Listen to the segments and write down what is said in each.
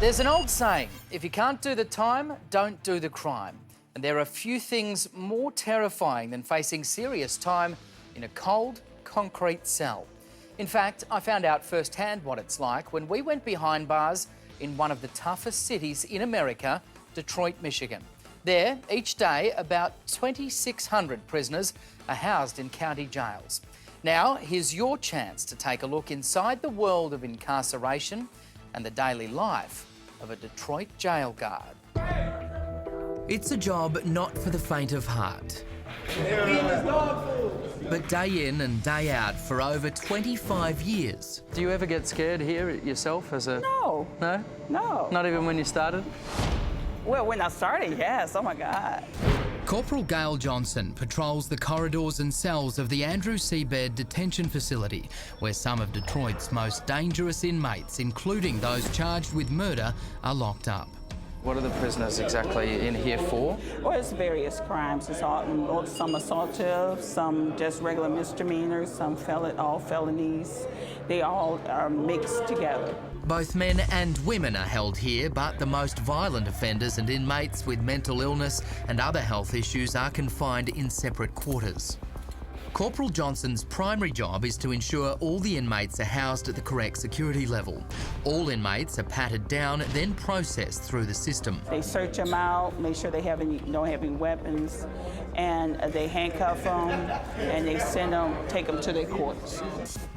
There's an old saying, if you can't do the time, don't do the crime. And there are few things more terrifying than facing serious time in a cold, concrete cell. In fact, I found out firsthand what it's like when we went behind bars in one of the toughest cities in America, Detroit, Michigan. There, each day, about 2,600 prisoners are housed in county jails. Now, here's your chance to take a look inside the world of incarceration and the daily life of a Detroit jail guard. It's a job not for the faint of heart. But day in and day out for over 25 years. Do you ever get scared here yourself as a... No. No? No. Not even when you started? Well, when I started, yes. Oh, my God. Corporal Gail Johnson patrols the corridors and cells of the Andrew C. Baird Detention Facility, where some of Detroit's most dangerous inmates, including those charged with murder, are locked up. What are the prisoners exactly in here for? Well, it's various crimes. It's all, some assaultive, some just regular misdemeanors, some all felonies. They all are mixed together. Both men and women are held here, but the most violent offenders and inmates with mental illness and other health issues are confined in separate quarters. Corporal Johnson's primary job is to ensure all the inmates are housed at the correct security level. All inmates are patted down, then processed through the system. They search them out, make sure they don't have any weapons, and they handcuff them, and they take them to their courts.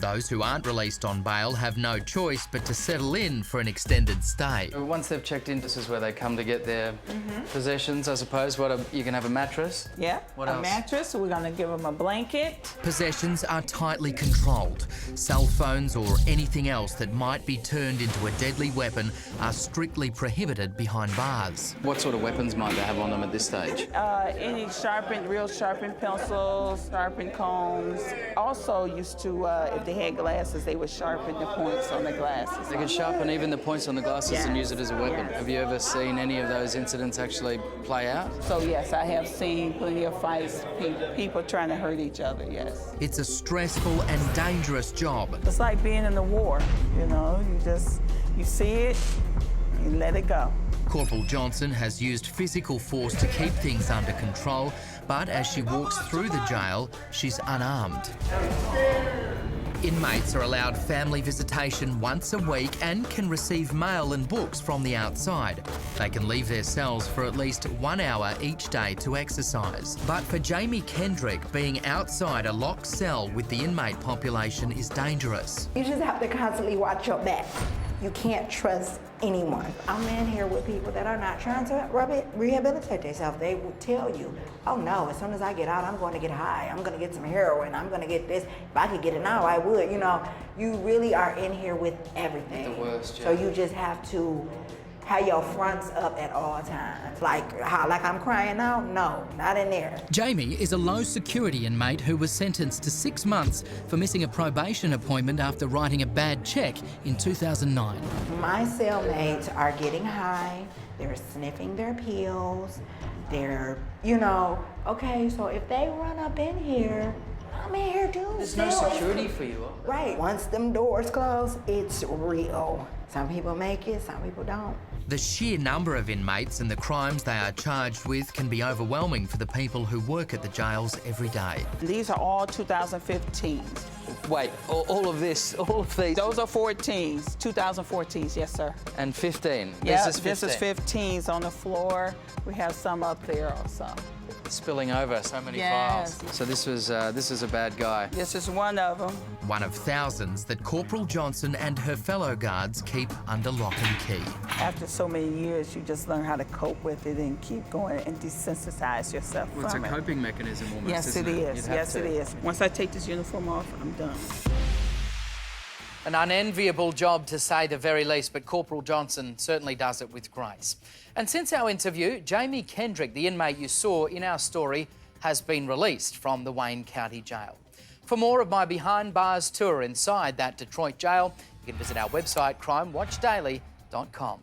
Those who aren't released on bail have no choice but to settle in for an extended stay. Once they've checked in, this is where they come to get their possessions, I suppose. You can have a mattress? Yeah, what a else? Mattress. We're going to give them a blanket. Possessions are tightly controlled. Cell phones or anything else that might be turned into a deadly weapon are strictly prohibited behind bars. What sort of weapons might they have on them at this stage? Any real sharpened pencils, sharpened combs. Also used to, if they had glasses, they would sharpen the points on the glasses. They could sharpen even the points on the glasses and use it as a weapon. Yes. Have you ever seen any of those incidents actually play out? So yes, I have seen plenty of fights, people trying to hurt each other, yes. It's a stressful and dangerous job. It's like being in the war, you know, you see it, you let it go. Corporal Johnson has used physical force to keep things under control, but as she walks through the jail, she's unarmed. Inmates are allowed family visitation once a week and can receive mail and books from the outside. They can leave their cells for at least 1 hour each day to exercise. But for Jamie Kendrick, being outside a locked cell with the inmate population is dangerous. You just have to constantly watch your back. You can't trust anyone. I'm in here with people that are not trying to rehabilitate themselves. They will tell you, oh no, as soon as I get out, I'm going to get high. I'm going to get some heroin. I'm going to get this. If I could get it now, I would. You know, you really are in here with everything. The worst, yeah. So you just have to have your fronts up at all times. Like I'm crying now? No, not in there. Jamie is a low security inmate who was sentenced to 6 months for missing a probation appointment after writing a bad check in 2009. My cellmates are getting high. They're sniffing their pills. They're, okay, so if they run up in here, I'm in here too. There's no security for you. Right. Once them doors close, it's real. Some people make it, some people don't. The sheer number of inmates and the crimes they are charged with can be overwhelming for the people who work at the jails every day. These are all 2015s. Wait, all of these? Those are 14s, 2014s, yes, sir. And 15? Yeah, this is 15s on the floor. We have some up there also. Spilling over so many Yes. files. So this is a bad guy. This is one of them. One of thousands that Corporal Johnson and her fellow guards keep under lock and key. After so many years, you just learn how to cope with it and keep going and desensitize yourself from it. It's a coping mechanism almost, Yes, it is. Yes, it is. Once I take this uniform off, I'm done. An unenviable job, to say the very least, but Corporal Johnson certainly does it with grace. And since our interview, Jamie Kendrick, the inmate you saw in our story, has been released from the Wayne County Jail. For more of my behind bars tour inside that Detroit jail, you can visit our website, crimewatchdaily.com.